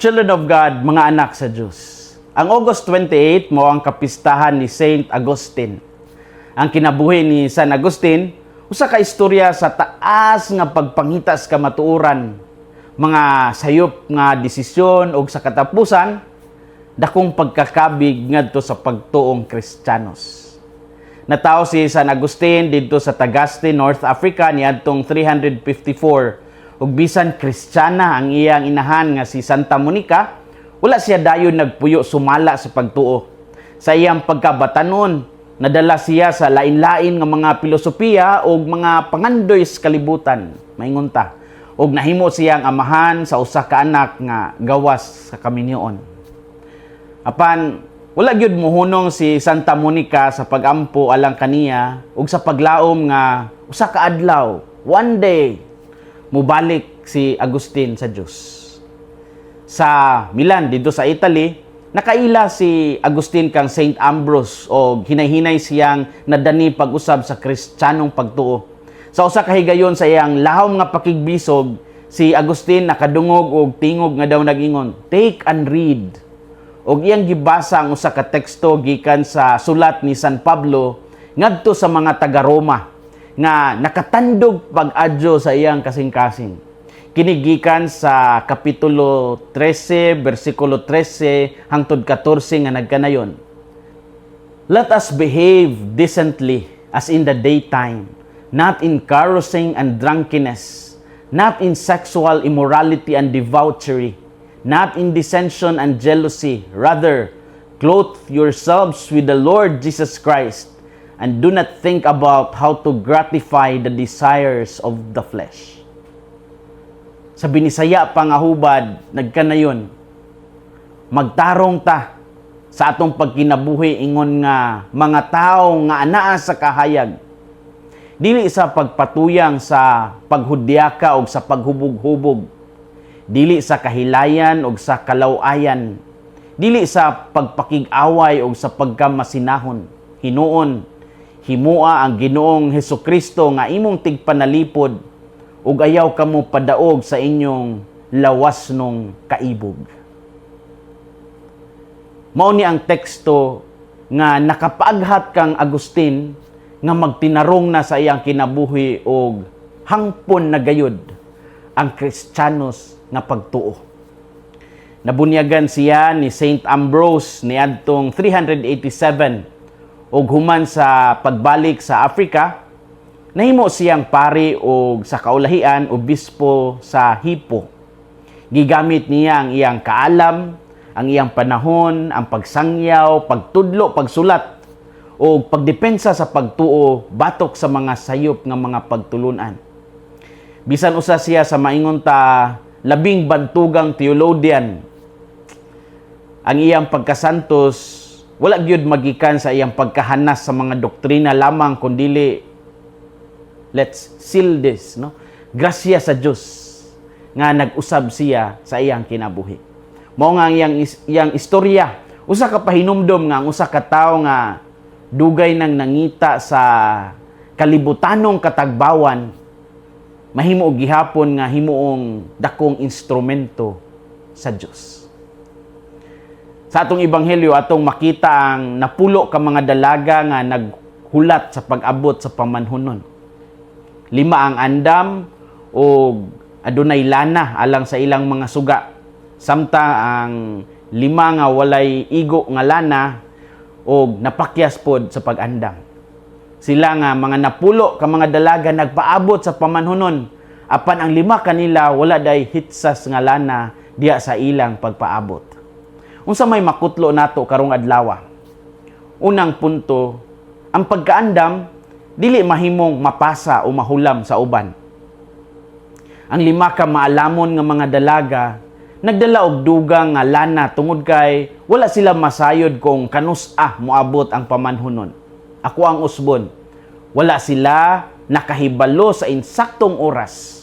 Children of God, mga anak sa Diyos. Ang August 28 mo ang kapistahan ni Saint Augustine. Ang kinabuhi ni San Agustin, usa ka istorya sa taas nga pagpangita sa kamatuoran, mga sayop nga desisyon o sa katapusan, dakong pagkakabig ngadto sa pagtuong Kristiyanos. Natawo si San Agustin dito sa Tagaste, North Africa niadtong 354 ug bisan Kristiyana ang iyang inahan nga si Santa Monica, wala siya dayon nagpuyo sumala sa pagtuo. Sa iyang pagkabatanon, nadala siya sa lain-lain nga mga filosofiya o mga pangandoy sa kalibutan, maingon ta. Og nahimo siyang amahan sa usa ka anak nga gawas sa kaminyoon. Apan wala gyud mohunong si Santa Monica sa pagampo alang kaniya ug sa paglaom nga usa ka adlaw, one day mubalik si Agustin sa Dios. Sa Milan dito sa Italy, nakaila si Agustin kang Saint Ambrose o hinay-hinay siyang nadani pag-usab sa Kristiyanong pagtuo. Sa usa ka higayon sa iyang lahom nga pakigbisog, si Agustin nakadungog og tingog nga daw nagingon, "Take and read." Og iyang gibasa ang usa ka teksto gikan sa sulat ni San Pablo ngadto sa mga taga-Roma nga nakatandog pag-adyo sa iyang kasing-kasing. Kinigikan sa kapitulo 13, versikulo 13 hangtod 14 nga nagkanayon. Let us behave decently as in the daytime, not in carousing and drunkenness, not in sexual immorality and debauchery, not in dissension and jealousy. Rather, clothe yourselves with the Lord Jesus Christ, and do not think about how to gratify the desires of the flesh. Sa binisaya pangahubad, nagkanayon, magtarong ta sa atong pagkinabuhi ingon nga mga tao nga anaa sa kahayag. Dili sa pagpatuyang sa paghudyaka o sa paghubog-hubog. Dili sa kahilayan o sa kalawayan. Dili sa pagpakig-away o sa pagkamasinahon. Hinuon, himua ang Ginoong Hesukristo nga imong tigpanalipod ug ayaw kamo padaog sa inyong lawasnong kaibog. Mao ni ang teksto nga nakapaaghat kang Agustin nga magtinarong na sa iyang kinabuhi og hangpon na gayud ang Kristiyanos nga pagtuo. Nabunyagan siya ni Saint Ambrose niadtong 387 ug human sa pagbalik sa Africa, nahimo siyang pari og sa kaulahian obispo sa Hippo. Gigamit niya ang iyang kaalam, ang iyang panahon, ang pagsangyaw, pagtudlo, pagsulat o pagdepensa sa pagtuo batok sa mga sayop nga mga pagtulunan. Bisan usa siya sa maingon ta labing bantugang theologian. Ang iyang pagkasantos wala gyud magikan sa iyang pagkahanas sa mga doktrina lamang kundili let's seal this, no? Grasya sa Dios nga nag-usab siya sa iyang kinabuhi. Mao nga ang iyang istorya, usa ka pahinumdom nga ang usa ka tawo nga dugay nang nangita sa kalibutanong katagbawan, mahimo og gihapon nga himuong dakong instrumento sa Dios. Sa atong ebanghelyo atong makita ang napulo ka mga dalaga nga naghulat sa pag-abot sa pamanhunon. 5 ang andam o adunay lana alang sa ilang mga suga. Samtang ang 5 nga walay igo nga lana o napakyas pod sa pag-andam. Sila nga mga napulo ka mga dalaga nagpaabot sa pamanhunon. Apan ang 5 kanila wala day hitsas nga lana diya sa ilang pagpaabot. Unsa may makutlo nato karong adlaw? Unang punto, ang pagkaandam dili mahimong mapasa o mahulam sa uban. Ang 5 ka maalamon nga mga dalaga nagdala og dugang nga lana tungod kay wala sila masayod kung kanus-a moabot ang pamanhunon. Ako ang usbon, wala sila nakahibalo sa insaktong oras.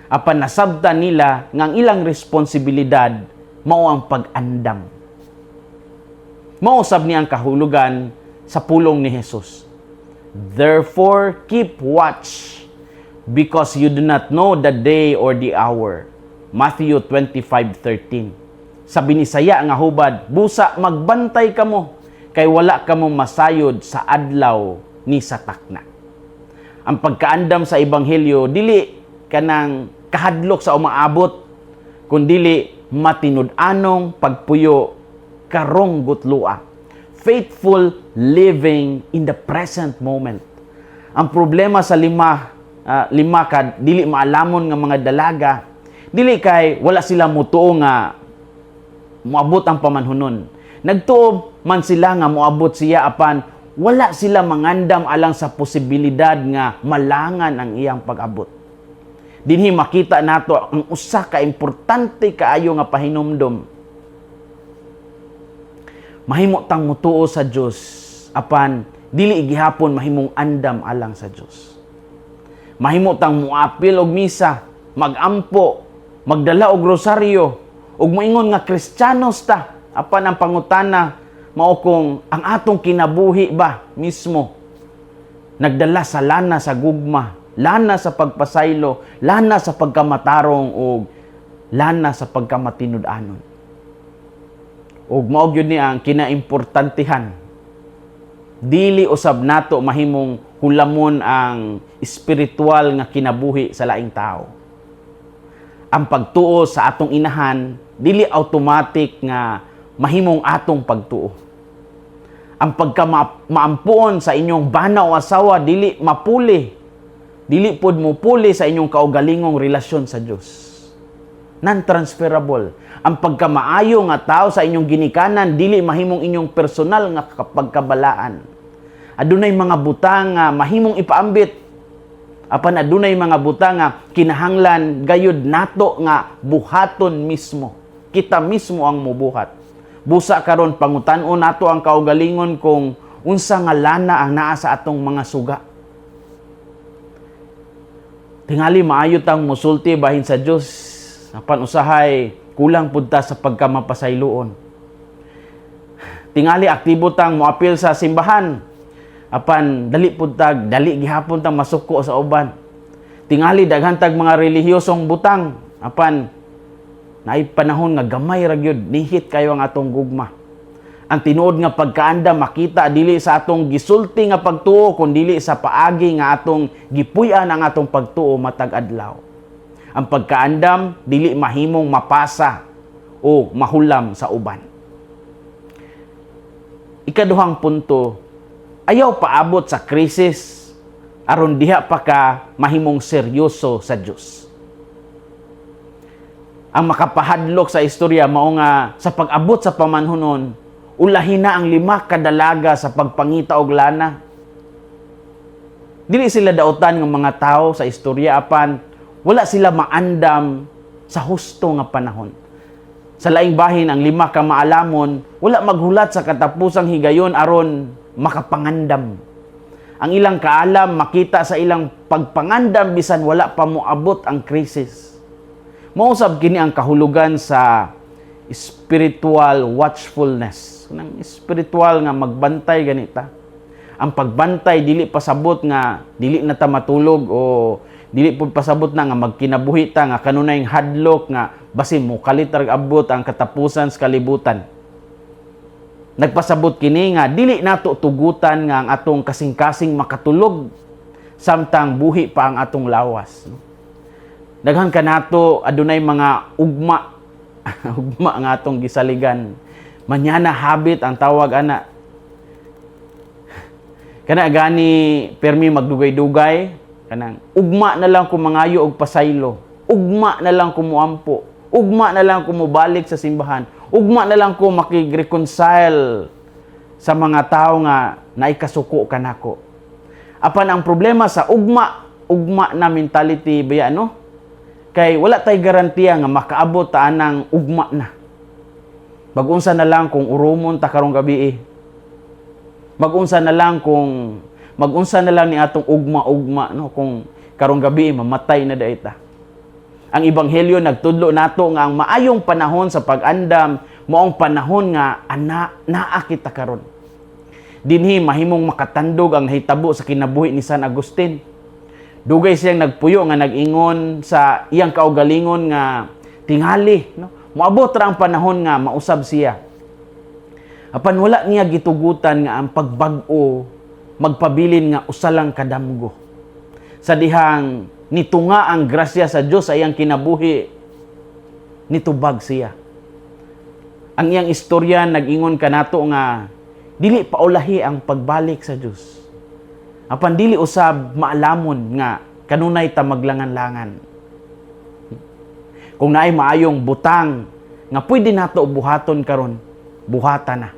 Apan nasabtan nila nga ang ilang responsibilidad mao ang pag-andam. Mausab niya ang kahulugan sa pulong ni Jesus. Therefore, keep watch, because you do not know the day or the hour. Matthew 25:13. sa Binisaya nga hubad, busa magbantay kamo kay wala kamo masayod sa adlaw ni satakna. Ang pagkaandam sa ebanghelyo dili kanang kahadlok sa umaabot kundili matinud-anong pagpuyo karong gutlua. Faithful living in the present moment. Ang problema sa lima ka dili maalamon nga mga dalaga, dili kay wala sila mutuo nga moabot ang pamanhunon. Nagtuo man sila nga moabot siya apan wala sila mangandam alang sa posibilidad nga malangan ang iyang pag-abot. Dinhi makita nato ang usa ka importante kaayo nga pahinumdom. Mahimo tang mutuo sa Dios apan dili gihapon mahimong andam alang sa Dios. Mahimo tang muapil og misa, magampo, magdala og rosaryo, ug moingon nga Kristiyanos ta, apan ang pangutana mao kung ang atong kinabuhi ba mismo nagdala sa lana sa gugma, lana sa pagpasaylo, lana sa pagkamatarong ug lana sa pagkamatinud-anon. Ug mao gyud ni ang kinaimportantehan. Dili usab nato mahimong hulamon ang espiritual nga kinabuhi sa laing tao. Ang pagtuo sa atong inahan dili automatic nga mahimong atong pagtuo. Ang pagkamaampuon sa inyong bana o asawa dili mapuli. Dili pod mupuli sa inyong kaugalingong relasyon sa Dios. Non-transferable. Ang pagkamaayo nga tao sa inyong ginikanan dili mahimong inyong personal nga pagkabalaan. Adunay mga butang nga mahimong ipaambit. Apan adunay mga butang nga kinahanglan gayud nato nga buhaton mismo. Kita mismo ang mubuhat. Busa karon pangutan-on nato ang kaugalingon kung unsa nga lana ang naa sa atong mga suga. Tingali maayo tang musulti bahin sa Dios. Apan usahay kulang pud ta sa pagkamapasayloon. Tingali aktibo tang moapil sa simbahan. Apan dali pud tag dali gihapon tang masuko sa uban. Tingali daghan tag mga relihiyosong butang. Apan naay panahon nga gamay ra gyud nihit kayo ang atong gugma. Ang tinuod nga pagkaanda makita dili sa atong gisulti nga pagtuo kundi sa paagi nga atong gipuy-an ang atong pagtuo matag adlaw. Ang pagkaandam dili mahimong mapasa o mahulam sa uban. Ikaduhang punto, ayaw paabot sa krisis aron diha pa ka mahimong seryoso sa Dios. Ang makapahadlok sa istorya mao nga sa pag-abot sa pamanhunon, ulahin na ang 5 kadalaga sa pagpangita og lana. Dili sila dautan ng mga tao sa istorya apan wala sila maandam sa husto nga panahon. Sa laing bahin ang 5 ka maalamon, wala maghulat sa katapusang higayon aron makapangandam. Ang ilang kaalam makita sa ilang pagpangandam bisan wala pa moabot ang krisis. Mausab kini ang kahulugan sa spiritual watchfulness. Nang spiritual nga magbantay ganita. Ang pagbantay dili pasabot nga dili na ta matulog o dili pud pasabot na nga magkinabuhi ta nga kanunay hadlok nga basin mo kalitar abot ang katapusan sa kalibutan. Nagpasabot kini nga dili nato tugutan nga ang atong kasing-kasing makatulog samtang buhi pa ang atong lawas. Daghan kanato adunay mga ugma ugma nga atong gisaligan. Manyana habit ang tawag ana. Kana gani permi magdugay-dugay, kanang ugma na lang kumangayo og pasaylo. Ugma na lang kumuampo. Ugma na lang kumubalik sa simbahan. Ugma na lang ko makig-reconcile sa mga tao nga naikasuko kanako. Apan ang problema sa ugma na mentality baya no? Kay wala tay garantiya nga makaabot ta anang ugma na. Mag-unsa na lang kung urumon ta karong gabi. Mag-unsa na lang ni atong ugma-ugma no kung karong gabi mamatay na daay ta. Ang ebanghelyo nagtudlo nato nga ang maayong panahon sa pag-andam maong panahon nga naa kita karon. Dinhi mahimong makatandog ang hitabo sa kinabuhi ni San Agustin. Dugay siyang nagpuyo nga nag-ingon sa iyang kaugalingon nga tingali no Moabot ra ang panahon nga mausab siya. Apan wala niya gitugutan nga ang pagbag-o magpabilin nga usa lang kadamgo. Sa dihang nitunga ang grasya sa Dios ay ang kinabuhi, nitubag siya. Ang iyang istorya nag-ingon kanato nga dili paulahi ang pagbalik sa Dios. Apan dili usab maalamon nga kanunay ta maglangan-langan. Kung naay maayong butang nga pwede nato buhaton karon, buhata na.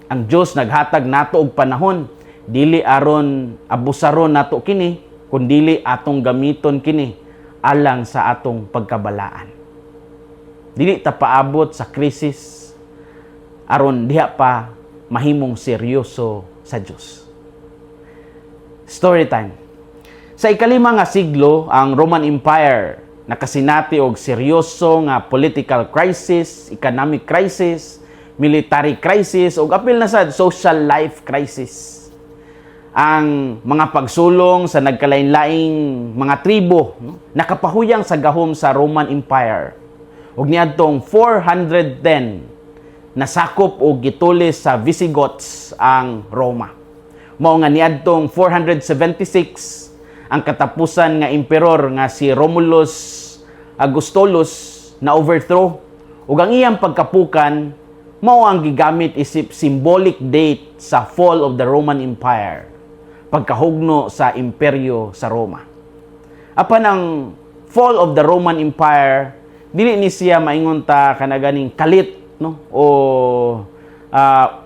Ang Dios naghatag nato og panahon, dili aron abusaron nato kini, kundili atong gamiton kini alang sa atong pagkabalaan. Dili ta paabot sa krisis aron diha pa mahimong seryoso sa Dios. Story time. Sa ikalima nga siglo, ang Roman Empire nakasinati og seryoso nga political crisis, economic crisis, military crisis, ug apil na sad social life crisis. Ang mga pagsulong sa nagkalain-laing mga tribo nakapahuyang sa gahom sa Roman Empire. Ug niadtong 410 nasakop o gitulis sa Visigoths ang Roma. Mao nga niadtong 476 ang katapusan nga emperor nga si Romulus Augustulus na overthrow ug ang iyang pagkapukan mao ang gigamit isip symbolic date sa fall of the Roman Empire, pagkahugno sa imperyo sa Roma. Apan ang fall of the Roman Empire dili ni siya maingon ta kanaganing kalit, no, o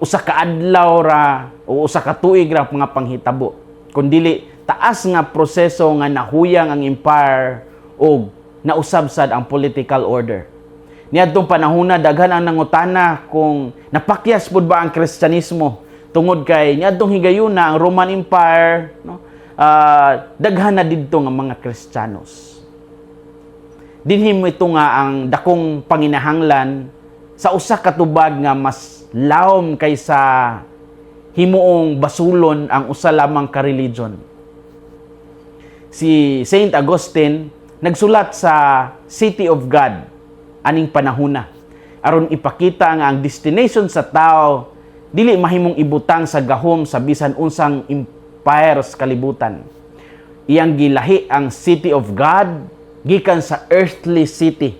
usa ka adlaw ra o usa ka tuig ra mga panghitabo, kundili taas nga proseso nga nahuyang ang empire o nausab sad ang political order. Niadtong panahona daghan ang nangutana kung napakyas pud ba ang Kristyanismo tungod kay niadtong higayuna ang Roman Empire, no, daghan na didto nga mga Kristiyanos. Dinhi mo ito nga ang dakong panginahanglan sa usa ka tubag nga mas lawom kaysa himuong basulon ang usa lamang ka religion. Si Saint Augustine nagsulat sa City of God aning panahona aron ipakita nga ang destination sa tao dili mahimong ibutang sa gahom sa bisan unsang empire sa kalibutan. Iyang gilahi ang City of God gikan sa earthly city.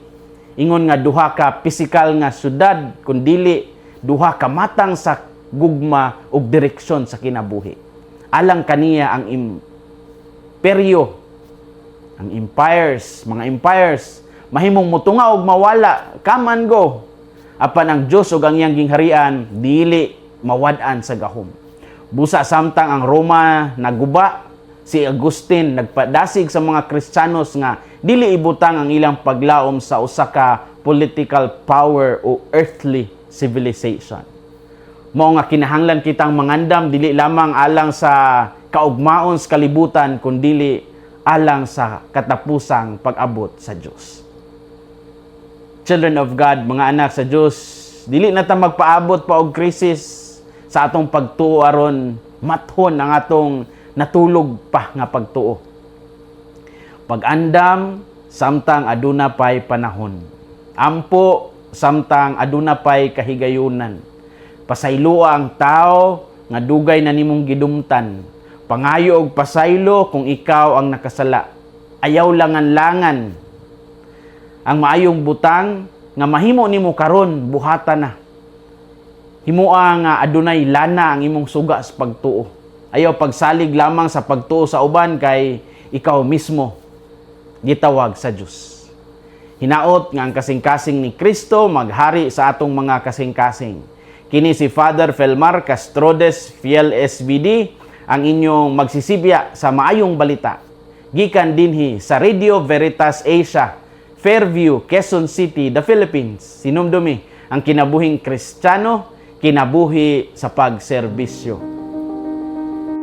Ingon nga duha ka physical nga syudad kundili duha ka matang sa gugma ug direksyon sa kinabuhi. Alang kaniya ang imperyo, ang empires, mga empires mahimong mutunga og mawala, come and go. Apan ang Dios ug ang iyang gingharian dili mawad-an sa gahom. Busa samtang ang Roma naguba, si Agustin nagpadasig sa mga Kristiyanos nga dili ibutang ang ilang paglaom sa usa ka political power o earthly civilization. Mao nga kinahanglan kitang mangandam dili lamang alang sa kaugmaon sa kalibutan kundi alang sa katapusang pag-abot sa Dios. Children of God, mga anak sa Dios, dili na ta magpaabot pa og krisis sa atong pagtuo aron mathon ang atong natulog pa nga pagtuo. Pag-andam samtang aduna pay panahon. Ampo samtang aduna pay kahigayunan. Pasaylo ang tao nga dugay na nimong gidumtan. Pangayo og pasaylo kung ikaw ang nakasala. Ayaw langan-langan. Ang maayong butang nga mahimo nimo karon buhata na. Himoa nga adunay lana ang imong suga sa pagtuo. Ayaw pagsalig lamang sa pagtuo sa uban kay ikaw mismo gitawag sa Dios. Hinaot nga ang kasing-kasing ni Kristo maghari sa atong mga kasing-kasing. Kini si Father Felmar Castrodes, Fiel SVD, ang inyong magsisibya sa maayong balita. Gikan dinhi sa Radio Veritas Asia, Fairview, Quezon City, the Philippines. Sinumdumi ang kinabuhing Kristiyano, kinabuhi sa pagserbisyo.